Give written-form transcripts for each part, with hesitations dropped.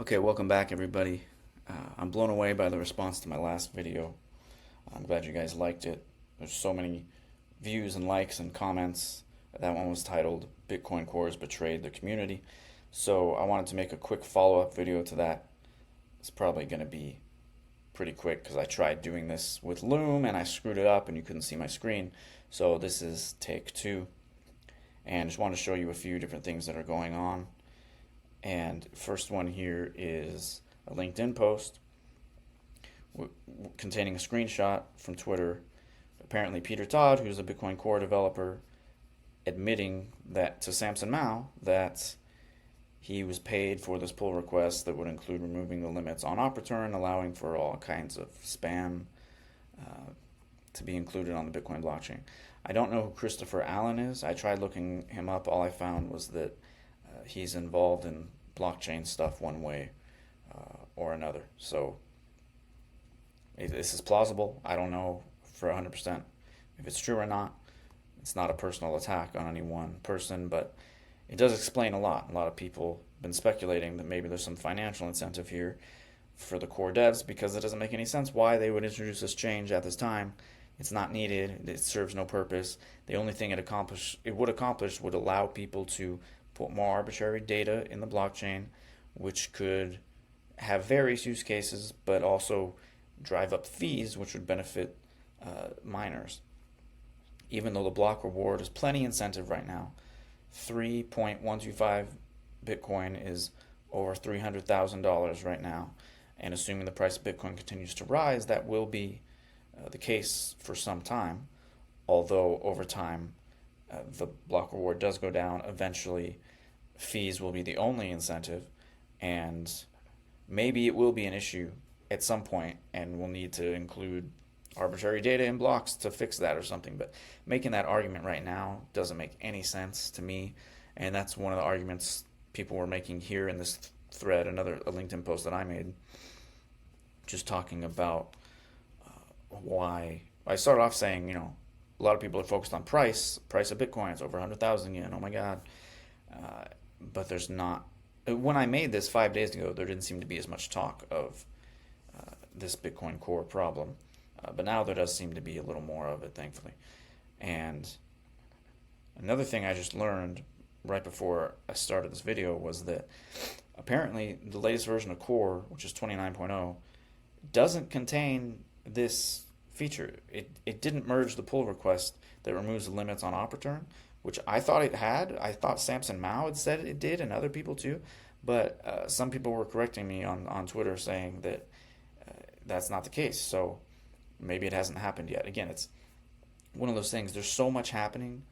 Okay, welcome back everybody. I'm blown away by the response to my last video. I'm glad you guys liked it. There's so many views and likes and comments. That one was titled Bitcoin Core Betrayed the Community. So I wanted to make a quick follow-up video to that. It's probably going to be pretty quick because I tried doing this with Loom and I screwed it up and you couldn't see my screen. So this is take two. And I just want to show you a few different things that are going on. And first one here is a LinkedIn post containing a screenshot from Twitter. Apparently Peter Todd, who's a Bitcoin Core developer, admitting that to Samson Mow that he was paid for this pull request that would include removing the limits on op return, allowing for all kinds of spam to be included on the Bitcoin blockchain. I don't know who Christopher Allen is. I tried looking him up. All I found was that he's involved in blockchain stuff one way or another. So this is plausible. I don't know for 100% if it's true or not. It's not a personal attack on any one person, but it does explain a lot. A lot of people have been speculating that maybe there's some financial incentive here for the core devs because it doesn't make any sense why they would introduce this change at this time. It's not needed. It serves no purpose. The only thing it would accomplish would allow people to put more arbitrary data in the blockchain, which could have various use cases, but also drive up fees, which would benefit miners. Even though the block reward is plenty incentive right now, 3.125 Bitcoin is over $300,000 right now, and assuming the price of Bitcoin continues to rise, that will be the case for some time. Although over time, the block reward does go down. Eventually, fees will be the only incentive, and maybe it will be an issue at some point, and we'll need to include arbitrary data in blocks to fix that or something. But making that argument right now doesn't make any sense to me, and that's one of the arguments people were making here in this thread, a LinkedIn post that I made, just talking about why. I started off saying, a lot of people are focused on price of Bitcoin. It's over 100,000 yen. Oh my God. But there's not. When I made this 5 days ago, there didn't seem to be as much talk of this Bitcoin Core problem. But now there does seem to be a little more of it, thankfully. And another thing I just learned right before I started this video was that apparently the latest version of Core, which is 29.0, doesn't contain this feature. It didn't merge the pull request that removes the limits on op return, which I thought it had. I thought Samson Mow had said it did, and other people too. But some people were correcting me on Twitter saying that that's not the case. So maybe it hasn't happened yet. Again, it's one of those things. There's so much happening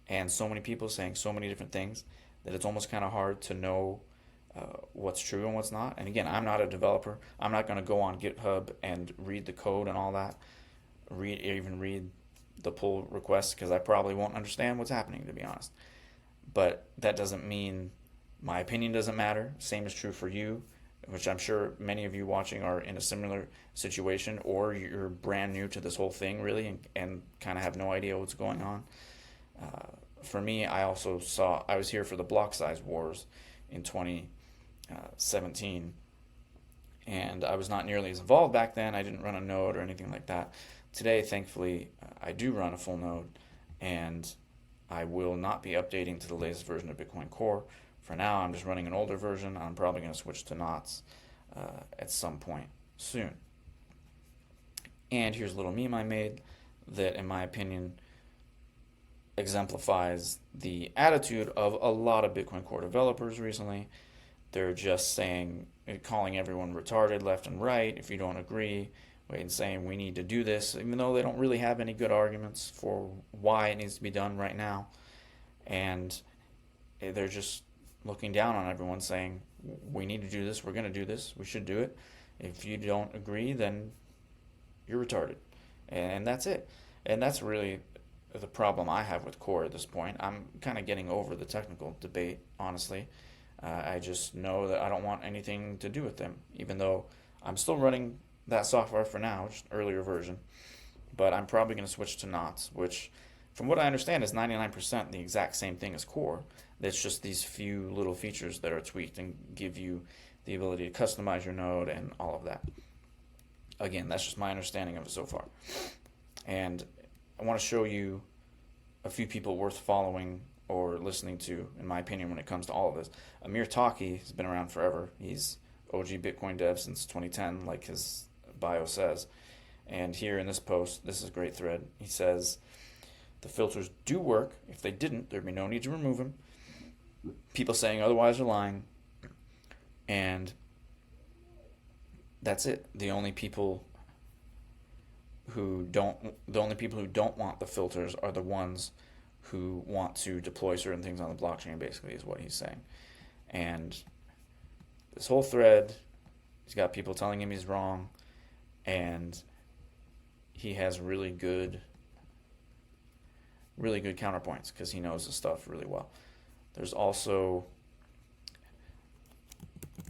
and so many people saying so many different things that it's almost kind of hard to know what's true and what's not. And again, I'm not a developer. I'm not going to go on GitHub and read the code and all that. Even read the pull request because I probably won't understand what's happening, to be honest. But that doesn't mean my opinion doesn't matter. Same is true for you, which I'm sure many of you watching are in a similar situation, or you're brand new to this whole thing really and kind of have no idea what's going on. For me, I was here for the block size wars in 2017, and I was not nearly as involved back then. I didn't run a node or anything like that. Today, thankfully, I do run a full node, and I will not be updating to the latest version of Bitcoin Core. For now, I'm just running an older version. I'm probably going to switch to knots at some point soon. And here's a little meme I made that, in my opinion, exemplifies the attitude of a lot of Bitcoin Core developers recently. They're just calling everyone retarded left and right if you don't agree, and saying we need to do this, even though they don't really have any good arguments for why it needs to be done right now. And they're just looking down on everyone saying, we need to do this, we're going to do this, we should do it. If you don't agree, then you're retarded. And that's it. And that's really the problem I have with Core at this point. I'm kind of getting over the technical debate, honestly. I just know that I don't want anything to do with them, even though I'm still running that software for now, just an earlier version. But I'm probably going to switch to Knots, which from what I understand, is 99% the exact same thing as Core. That's just these few little features that are tweaked and give you the ability to customize your node and all of that. Again, that's just my understanding of it so far. And I want to show you a few people worth following or listening to, in my opinion, when it comes to all of this. Amir Taaki has been around forever. He's OG Bitcoin dev since 2010, like his bio says. And here in this post, this is a great thread. He says, the filters do work. If they didn't, there'd be no need to remove them. People saying otherwise are lying. And that's it. The only people who don't want the filters are the ones who want to deploy certain things on the blockchain, basically, is what he's saying. And this whole thread, he's got people telling him he's wrong, and he has really good counterpoints because he knows the stuff really well. There's also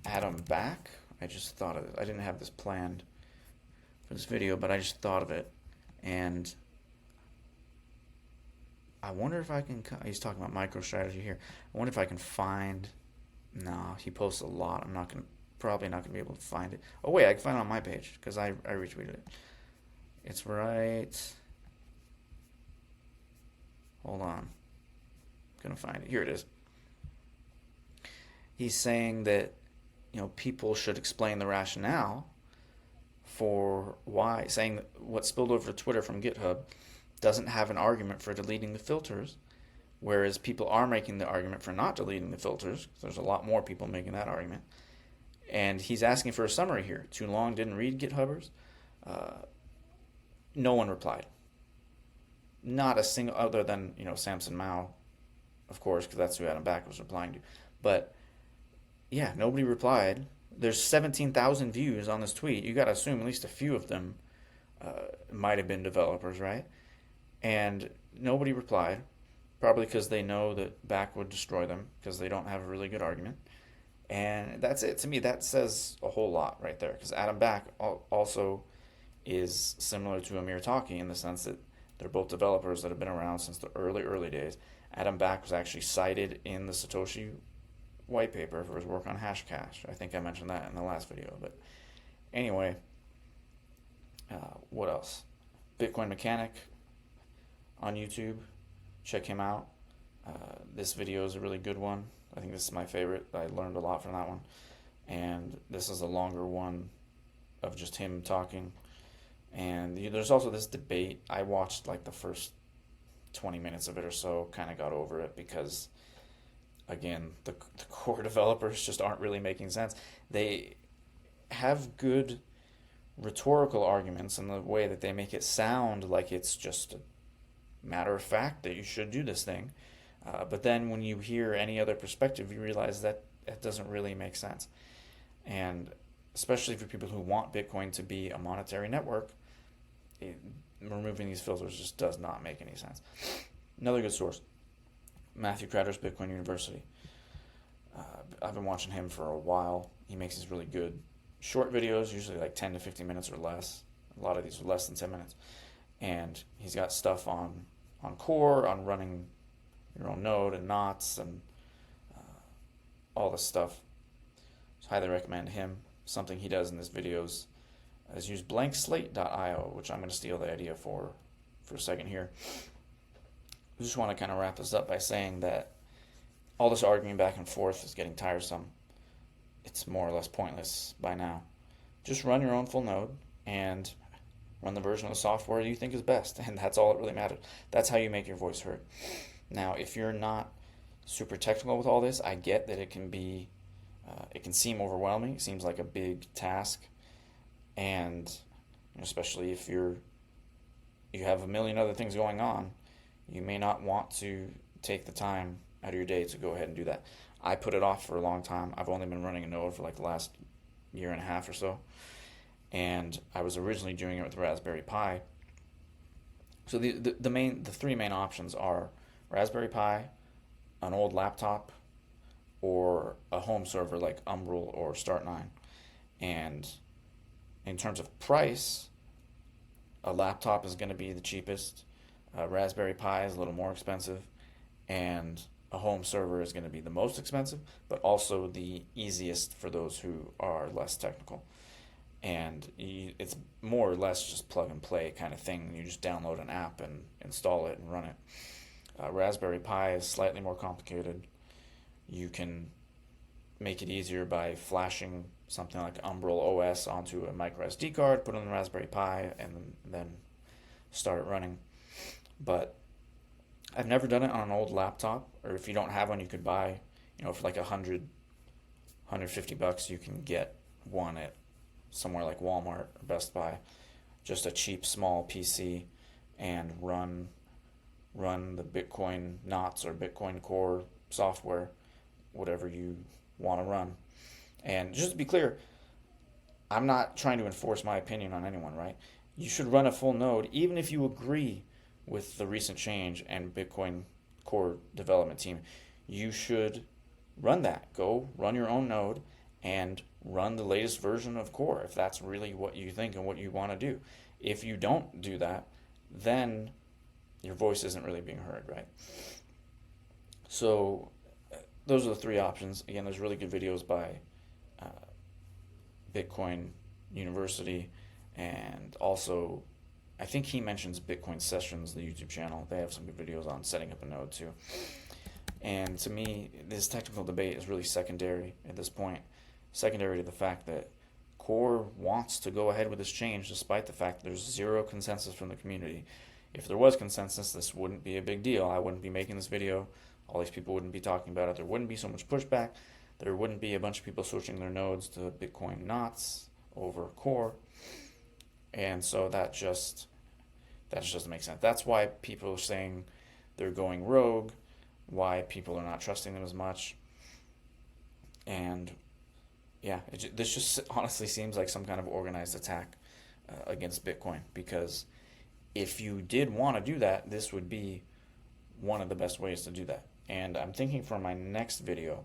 Adam Back. I just thought of it. I didn't have this planned for this video, but I just thought of it, and I wonder if I can. He's talking about MicroStrategy here. I wonder if I can find. No, he posts a lot. I'm probably not gonna be able to find it. Oh wait, I can find it on my page because I retweeted it. It's right. Hold on. I'm gonna find it. Here it is. He's saying that, people should explain the rationale for why, saying that what spilled over to Twitter from GitHub doesn't have an argument for deleting the filters, whereas people are making the argument for not deleting the filters. There's a lot more people making that argument. And he's asking for a summary here. Too long, didn't read GitHubbers. No one replied. Not a single, other than, Samson Mao, of course, because that's who Adam Back was replying to. But yeah, nobody replied. There's 17,000 views on this tweet. You got to assume at least a few of them might have been developers, right? And nobody replied, probably because they know that Back would destroy them because they don't have a really good argument. And that's it. To me, that says a whole lot right there, because Adam Back also is similar to Amir Taaki in the sense that they're both developers that have been around since the early days. Adam Back was actually cited in the Satoshi white paper for his work on Hashcash. I think I mentioned that in the last video. But anyway, what else? Bitcoin Mechanic on YouTube. Check him out. This video is a really good one. I think this is my favorite. I learned a lot from that one. And this is a longer one of just him talking. And there's also this debate. I watched like the first 20 minutes of it or so, kind of got over it because, again, the core developers just aren't really making sense. They have good rhetorical arguments in the way that they make it sound like it's just a matter of fact that you should do this thing. But then when you hear any other perspective, you realize that it doesn't really make sense. And especially for people who want Bitcoin to be a monetary network, removing these filters just does not make any sense. Another good source, Matthew Crowder's Bitcoin University. I've been watching him for a while. He makes these really good short videos, usually like 10 to 15 minutes or less. A lot of these are less than 10 minutes. And he's got stuff on Core, on running your own node and knots and all this stuff. So highly recommend him. Something he does in his videos is use blankslate.io, which I'm going to steal the idea for a second here. I just want to kind of wrap this up by saying that all this arguing back and forth is getting tiresome. It's more or less pointless by now. Just run your own full node and run the version of the software you think is best, and that's all that really matters. That's how you make your voice heard. Now, if you're not super technical with all this, I get that it can be, it can seem overwhelming. It seems like a big task, and especially if you have a million other things going on, you may not want to take the time out of your day to go ahead and do that. I put it off for a long time. I've only been running a node for like the last year and a half or so, and I was originally doing it with Raspberry Pi. So the three main options are Raspberry Pi, an old laptop, or a home server like Umbrel or Start9. And in terms of price, a laptop is going to be the cheapest. Raspberry Pi is a little more expensive, and a home server is going to be the most expensive, but also the easiest for those who are less technical. And it's more or less just plug and play kind of thing. You just download an app and install it and run it. Raspberry Pi is slightly more complicated. You can make it easier by flashing something like Umbrel OS onto a micro SD card, put it on the Raspberry Pi, and then start it running. But I've never done it on an old laptop, or if you don't have one, you could buy, for like $150, you can get one at somewhere like Walmart or Best Buy, just a cheap small PC, and run the Bitcoin Knots or Bitcoin Core software, whatever you want to run. And just to be clear, I'm not trying to enforce my opinion on anyone, right? You should run a full node, even if you agree with the recent change and Bitcoin Core development team. You should run that. Go run your own node and run the latest version of Core if that's really what you think and what you want to do. If you don't do that, then your voice isn't really being heard, right? So those are the three options. Again, there's really good videos by Bitcoin University, and also I think he mentions Bitcoin Sessions, the YouTube channel. They have some good videos on setting up a node too. And to me, this technical debate is really secondary at this point. Secondary to the fact that Core wants to go ahead with this change despite the fact that there's zero consensus from the community. If there was consensus, this wouldn't be a big deal. I wouldn't be making this video. All these people wouldn't be talking about it. There wouldn't be so much pushback. There wouldn't be a bunch of people switching their nodes to Bitcoin Knots over Core. And so that just doesn't make sense. That's why people are saying they're going rogue, why people are not trusting them as much. And yeah, this just honestly seems like some kind of organized attack against Bitcoin, because if you did want to do that, this would be one of the best ways to do that. And I'm thinking for my next video,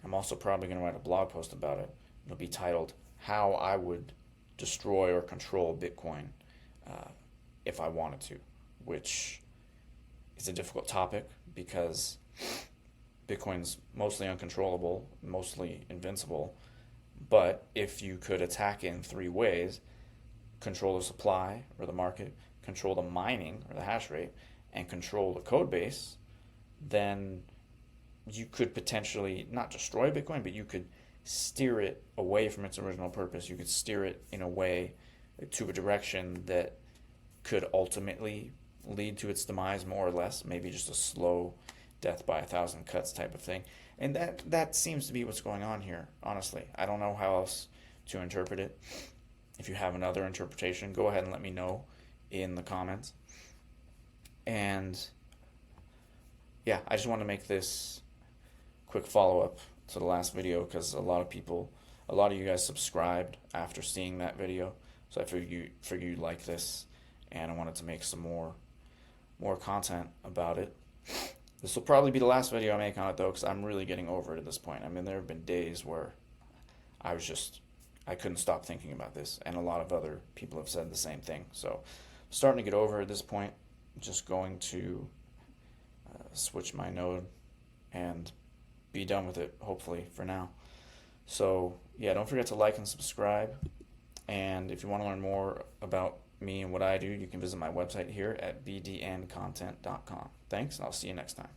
I'm also probably going to write a blog post about it. It'll be titled How I Would Destroy or Control Bitcoin if I wanted to, which is a difficult topic because Bitcoin's mostly uncontrollable, mostly invincible. But if you could attack it in three ways: control the supply or the market, control the mining or the hash rate, and control the code base, then you could potentially not destroy Bitcoin, but you could steer it away from its original purpose. You could steer it in a way to a direction that could ultimately lead to its demise, more or less, maybe just a slow death by 1,000 cuts type of thing. And that seems to be what's going on here, honestly. I don't know how else to interpret it. If you have another interpretation, go ahead and let me know in the comments. And yeah, I just want to make this quick follow-up to the last video because a lot of you guys subscribed after seeing that video. So I figured you'd like this, and I wanted to make some more content about it. This will probably be the last video I make on it, though, because I'm really getting over it at this point. I mean, there have been days where I couldn't stop thinking about this, and a lot of other people have said the same thing. So I'm starting to get over it at this point. I'm just going to switch my node and be done with it, hopefully, for now. So yeah, don't forget to like and subscribe. And if you want to learn more about me and what I do, you can visit my website here at bdncontent.com. Thanks, and I'll see you next time.